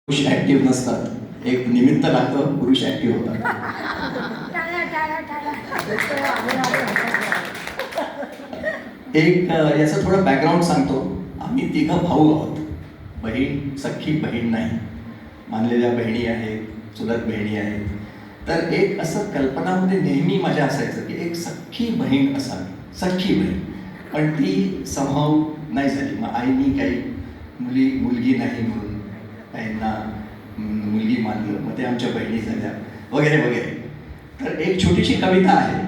पुरुष ऍक्टिव्ह नसतात, एक निमित्त लागतं, पुरुष ऍक्टिव्ह होतात. एक याचं थोडं बॅकग्राऊंड सांगतो. आम्ही तिघं भाऊ आहोत, बहीण, सख्खी बहीण नाही, मानलेल्या बहिणी आहेत, चुलत बहिणी आहेत. तर एक असं कल्पनामध्ये नेहमी माझ्या असायचं की एक सख्खी बहीण असावी, सख्खी बहीण. पण ती संभाव नाही झाली. मग आईनी काही मुलगी नाही म्हणून काहींना मुलगी मानलं, मग ते आमच्या बहिणी झाल्या वगैरे वगैरे. तर एक छोटीशी कविता आहे.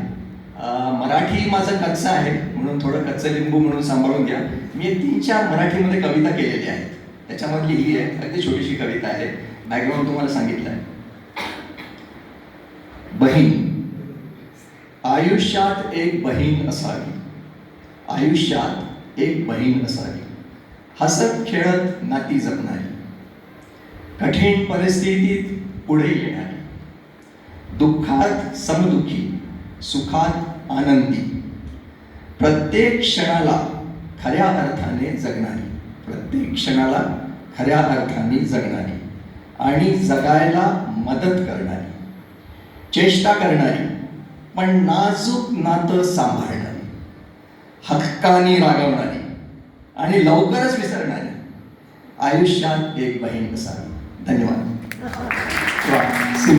मराठी माझं कच्चं आहे म्हणून थोडं कच्चं लिंबू म्हणून सांभाळून घ्या. मी एक 3-4 मराठीमध्ये कविता केलेल्या आहेत, त्याच्यामधली ही आहे. अगदी छोटीशी कविता आहे. बॅकग्राऊंड तुम्हाला सांगितलं आहे. बहीण. आयुष्यात एक बहीण असावी, आयुष्यात एक बहीण असावी, हसत खेळत नाती जपणारी, कठीण परिस्थितीत पुढे येणारी, दुःखात समदुःखी, सुखात आनंदी, प्रत्येक क्षणाला खऱ्या अर्थाने जगणारी, प्रत्येक क्षणाला खऱ्या अर्थाने जगणारी आणि जगायला मदत करणारी, चेष्टा करणारी पण नाजूक नातं सांभाळणारी, हक्कानी रागवणारी आणि लवकरच विसरणारी, आयुष्यात एक बहीण असावी. धन्यवाद.